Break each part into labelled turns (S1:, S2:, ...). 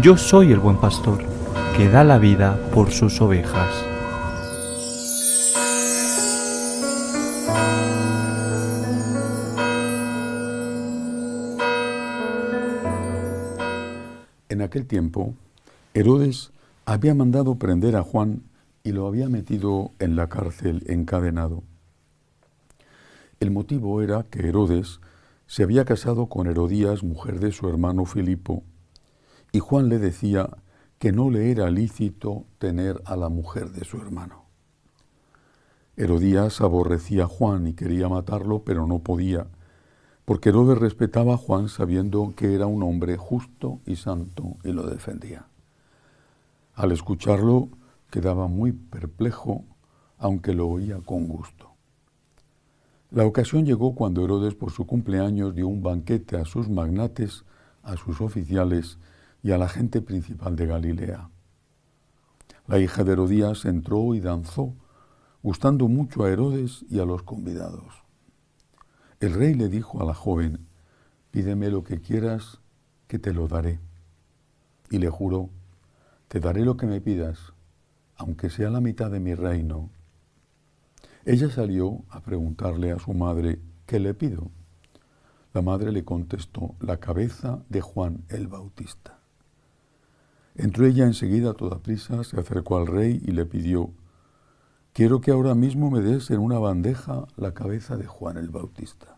S1: Yo soy el buen pastor, que da la vida por sus ovejas.
S2: En aquel tiempo, Herodes había mandado prender a Juan y lo había metido en la cárcel encadenado. El motivo era que Herodes se había casado con Herodías, mujer de su hermano Filipo, y Juan le decía que no le era lícito tener a la mujer de su hermano. Herodías aborrecía a Juan y quería matarlo, pero no podía, porque Herodes respetaba a Juan sabiendo que era un hombre justo y santo y lo defendía. Al escucharlo quedaba muy perplejo, aunque lo oía con gusto. La ocasión llegó cuando Herodes por su cumpleaños dio un banquete a sus magnates, a sus oficiales y a la gente principal de Galilea. La hija de Herodías entró y danzó, gustando mucho a Herodes y a los convidados. El rey le dijo a la joven: «Pídeme lo que quieras, que te lo daré». Y le juró: «Te daré lo que me pidas, aunque sea la mitad de mi reino». Ella salió a preguntarle a su madre: «¿Qué le pido?». La madre le contestó: «La cabeza de Juan el Bautista». Entró ella enseguida a toda prisa, se acercó al rey y le pidió: «Quiero que ahora mismo me des en una bandeja la cabeza de Juan el Bautista».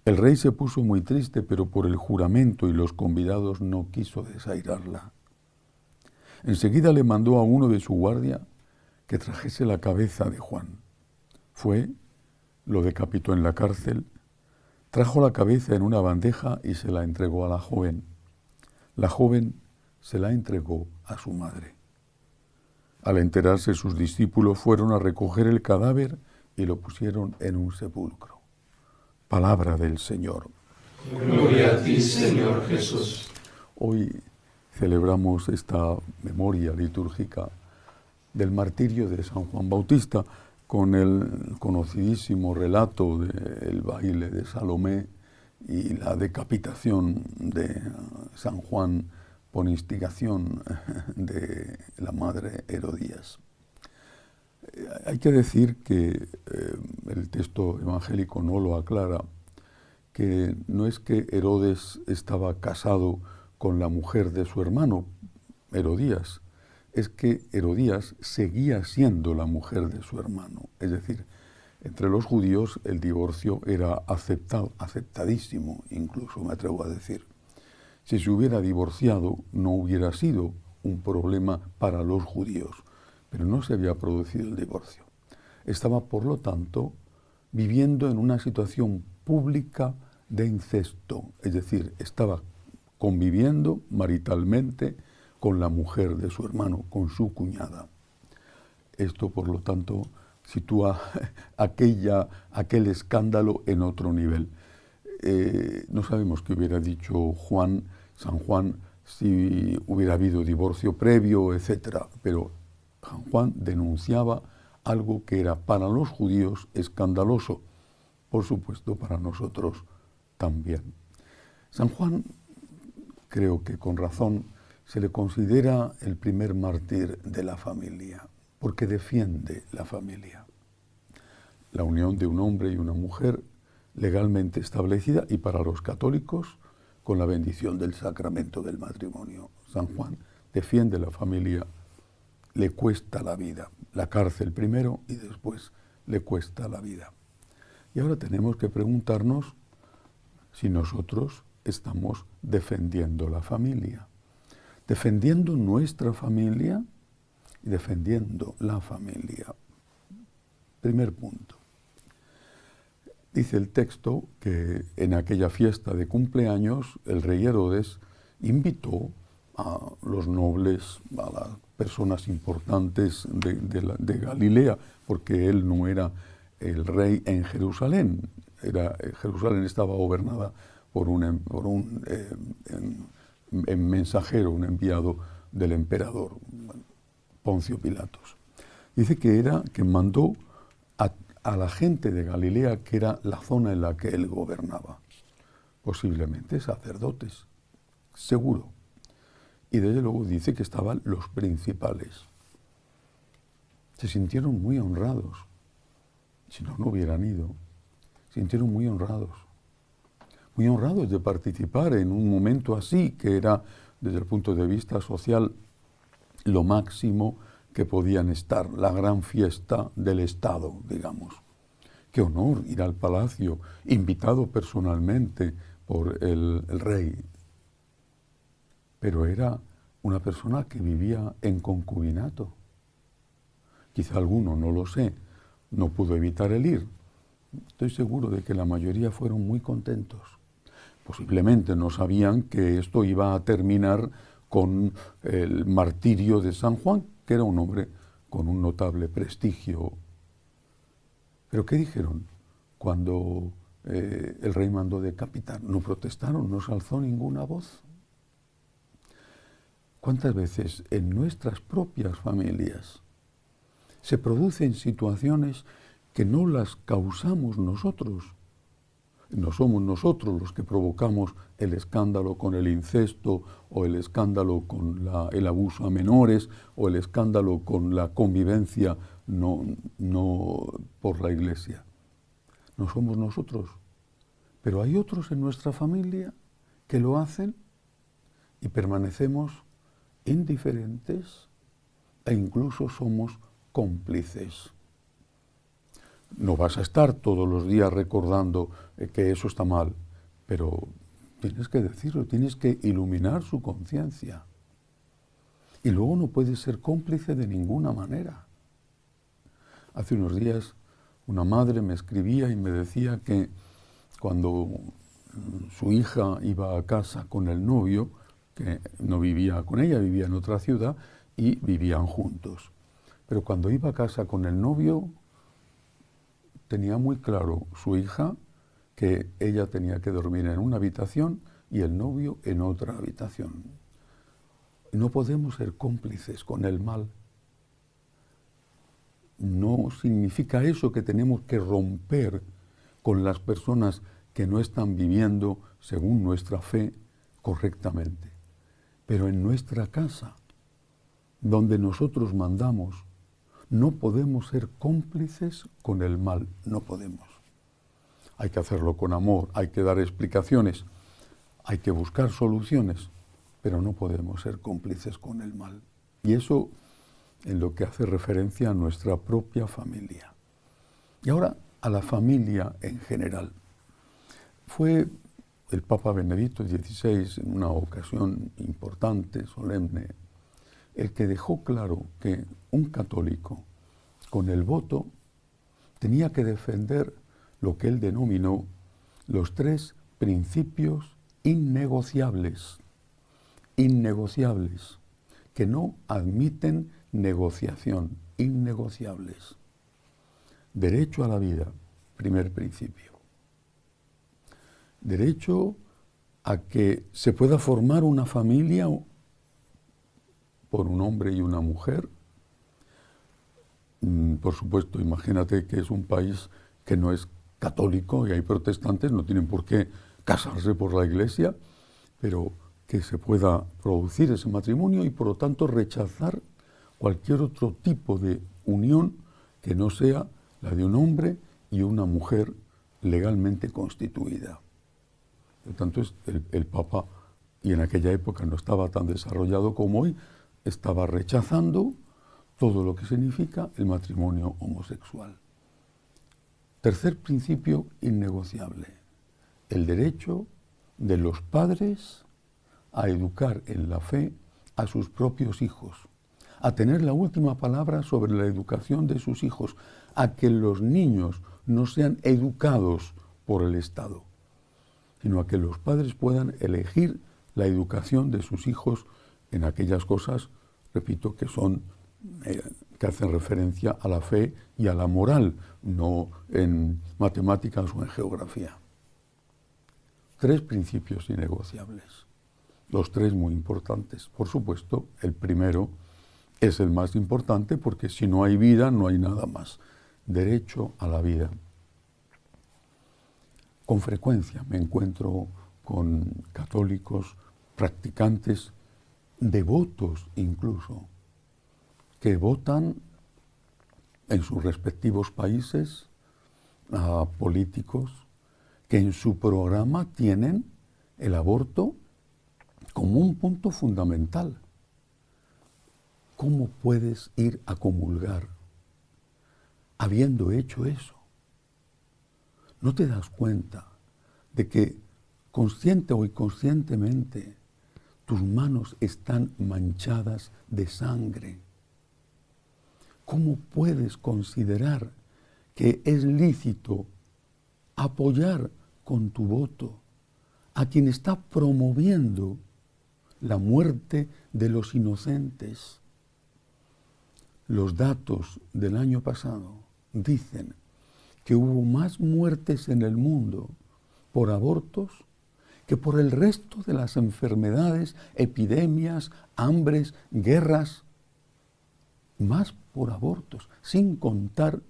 S2: El rey se puso muy triste, pero por el juramento y los convidados no quiso desairarla. Enseguida le mandó a uno de su guardia que trajese la cabeza de Juan. Fue, lo decapitó en la cárcel, trajo la cabeza en una bandeja y se la entregó a la joven. La joven se la entregó a su madre. Al enterarse, sus discípulos fueron a recoger el cadáver y lo pusieron en un sepulcro. Palabra del Señor.
S3: Gloria a ti, Señor Jesús.
S2: Hoy celebramos esta memoria litúrgica del martirio de San Juan Bautista, con el conocidísimo relato del baile de Salomé y la decapitación de San Juan por instigación de la madre Herodías. Hay que decir que el texto evangélico no lo aclara, que no es que Herodes estaba casado con la mujer de su hermano, Herodías, es que Herodías seguía siendo la mujer de su hermano. Es decir, entre los judíos el divorcio era aceptadísimo, incluso me atrevo a decir. Si se hubiera divorciado no hubiera sido un problema para los judíos, pero no se había producido el divorcio. Estaba, por lo tanto, viviendo en una situación pública de incesto, es decir, estaba conviviendo maritalmente con la mujer de su hermano, con su cuñada. Esto, por lo tanto, sitúa aquel escándalo en otro nivel. No sabemos qué hubiera dicho San Juan, si hubiera habido divorcio previo, etc. Pero San Juan denunciaba algo que era para los judíos escandaloso, por supuesto para nosotros también. San Juan, creo que con razón, se le considera el primer mártir de la familia, porque defiende la familia. La unión de un hombre y una mujer legalmente establecida y para los católicos con la bendición del sacramento del matrimonio. San Juan defiende la familia, le cuesta la vida, la cárcel primero y después le cuesta la vida. Y ahora tenemos que preguntarnos si nosotros estamos defendiendo la familia, defendiendo nuestra familia y defendiendo la familia. Primer punto. Dice el texto que en aquella fiesta de cumpleaños el rey Herodes invitó a los nobles, a las personas importantes de Galilea, porque él no era el rey en Jerusalén. Jerusalén estaba gobernada por un mensajero, un enviado del emperador Poncio Pilatos. Dice que mandó a la gente de Galilea, que era la zona en la que él gobernaba, posiblemente sacerdotes, seguro. y desde luego dice que estaban los principales. Se sintieron muy honrados. Si no, no hubieran ido. Se sintieron muy honrados de participar en un momento así, que era, desde el punto de vista social, lo máximo que podían estar, la gran fiesta del Estado, digamos. Qué honor ir al palacio, invitado personalmente por el rey. Pero era una persona que vivía en concubinato. Quizá alguno, no lo sé, no pudo evitar el ir. Estoy seguro de que la mayoría fueron muy contentos. Posiblemente no sabían que esto iba a terminar con el martirio de San Juan, que era un hombre con un notable prestigio. ¿Pero qué dijeron cuando el rey mandó decapitar? No protestaron, no se alzó ninguna voz. ¿Cuántas veces en nuestras propias familias se producen situaciones que no las causamos nosotros? No somos nosotros los que provocamos el escándalo con el incesto, o el escándalo con el abuso a menores, o el escándalo con la convivencia no por la Iglesia. No somos nosotros. Pero hay otros en nuestra familia que lo hacen y permanecemos indiferentes e incluso somos cómplices. No vas a estar todos los días recordando que eso está mal, pero tienes que decirlo, tienes que iluminar su conciencia. Y luego no puedes ser cómplice de ninguna manera. Hace unos días una madre me escribía y me decía que cuando su hija iba a casa con el novio, que no vivía con ella, vivía en otra ciudad y vivían juntos. Pero cuando iba a casa con el novio, tenía muy claro su hija que ella tenía que dormir en una habitación y el novio en otra habitación. No podemos ser cómplices con el mal. No significa eso que tenemos que romper con las personas que no están viviendo según nuestra fe correctamente. Pero en nuestra casa, donde nosotros mandamos, no podemos ser cómplices con el mal, no podemos. Hay que hacerlo con amor, hay que dar explicaciones, hay que buscar soluciones, pero no podemos ser cómplices con el mal. Y eso en lo que hace referencia a nuestra propia familia. Y ahora a la familia en general. Fue el Papa Benedicto XVI, en una ocasión importante, solemne, el que dejó claro que un católico con el voto tenía que defender lo que él denominó los 3 principios innegociables, que no admiten negociación, innegociables. Derecho a la vida, primer principio. Derecho a que se pueda formar una familia por un hombre y una mujer. Por supuesto, imagínate que es un país que no es católico y hay protestantes, no tienen por qué casarse por la Iglesia, pero que se pueda producir ese matrimonio y por lo tanto rechazar cualquier otro tipo de unión que no sea la de un hombre y una mujer legalmente constituida. Por tanto, el Papa, y en aquella época no estaba tan desarrollado como hoy, estaba rechazando todo lo que significa el matrimonio homosexual. Tercer principio innegociable, el derecho de los padres a educar en la fe a sus propios hijos, a tener la última palabra sobre la educación de sus hijos, a que los niños no sean educados por el Estado, sino a que los padres puedan elegir la educación de sus hijos en aquellas cosas, repito, que son que hacen referencia a la fe y a la moral, no en matemáticas o en geografía. 3 principios innegociables, los 3 muy importantes. Por supuesto, el primero es el más importante porque si no hay vida, no hay nada más. Derecho a la vida. Con frecuencia me encuentro con católicos practicantes devotos incluso, que votan en sus respectivos países a políticos que en su programa tienen el aborto como un punto fundamental. ¿Cómo puedes ir a comulgar habiendo hecho eso? ¿No te das cuenta de que consciente o inconscientemente tus manos están manchadas de sangre? ¿Cómo puedes considerar que es lícito apoyar con tu voto a quien está promoviendo la muerte de los inocentes? Los datos del año pasado dicen que hubo más muertes en el mundo por abortos que por el resto de las enfermedades, epidemias, hambres, guerras, más por abortos, sin contar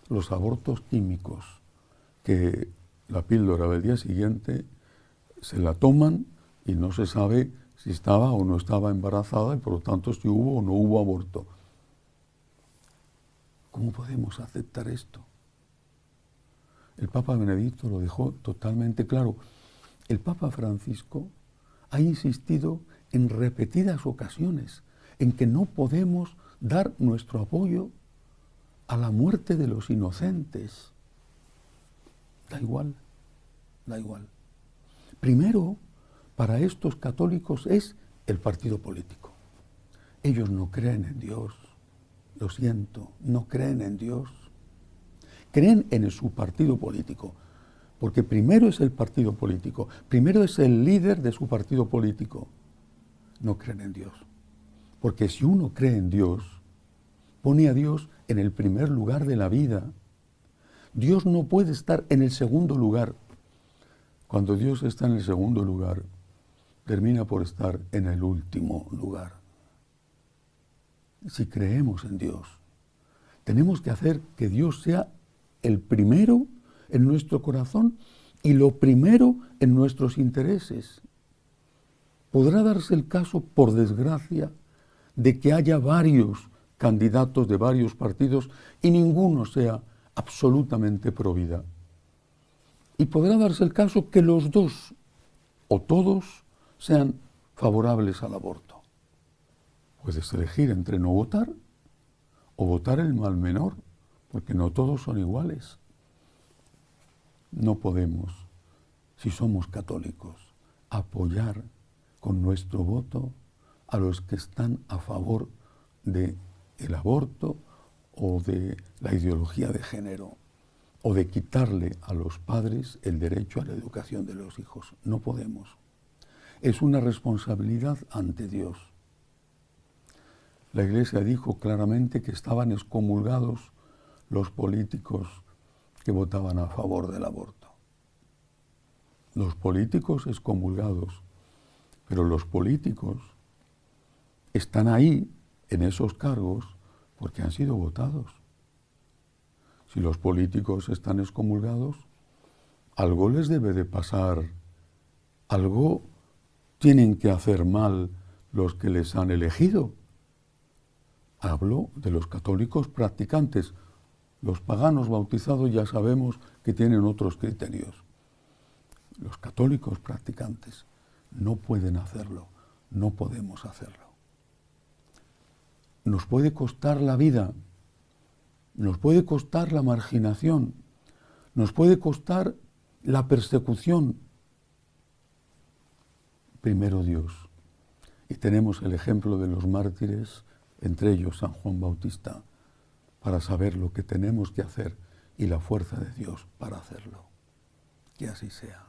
S2: los abortos químicos, que la píldora del día siguiente se la toman y no se sabe si estaba o no estaba embarazada y por lo tanto si hubo o no hubo aborto. ¿Cómo podemos aceptar esto? El Papa Benedicto lo dejó totalmente claro. El Papa Francisco ha insistido en repetidas ocasiones en que no podemos dar nuestro apoyo a la muerte de los inocentes. Da igual, da igual. Primero, para estos católicos es el partido político. Ellos no creen en Dios, lo siento, no creen en Dios. Creen en su partido político, porque primero es el partido político, primero es el líder de su partido político. No creen en Dios, porque si uno cree en Dios, pone a Dios en el primer lugar de la vida. Dios no puede estar en el segundo lugar. Cuando Dios está en el segundo lugar, termina por estar en el último lugar. Si creemos en Dios, tenemos que hacer que Dios sea el primero en nuestro corazón y lo primero en nuestros intereses. Podrá darse el caso, por desgracia, de que haya varios candidatos de varios partidos y ninguno sea absolutamente pro vida. Y podrá darse el caso que los dos o todos sean favorables al aborto. Puedes elegir entre no votar o votar el mal menor, porque no todos son iguales. No podemos, si somos católicos, apoyar con nuestro voto a los que están a favor del aborto o de la ideología de género o de quitarle a los padres el derecho a la educación de los hijos. No podemos. Es una responsabilidad ante Dios. La Iglesia dijo claramente que estaban excomulgados los políticos que votaban a favor del aborto. Los políticos excomulgados, pero los políticos están ahí en esos cargos porque han sido votados. Si los políticos están excomulgados, algo les debe de pasar, algo tienen que hacer mal los que les han elegido. Hablo de los católicos practicantes. Los paganos bautizados ya sabemos que tienen otros criterios. Los católicos practicantes no pueden hacerlo, no podemos hacerlo. Nos puede costar la vida, nos puede costar la marginación, nos puede costar la persecución. Primero Dios. Y tenemos el ejemplo de los mártires, entre ellos San Juan Bautista, para saber lo que tenemos que hacer y la fuerza de Dios para hacerlo. Que así sea.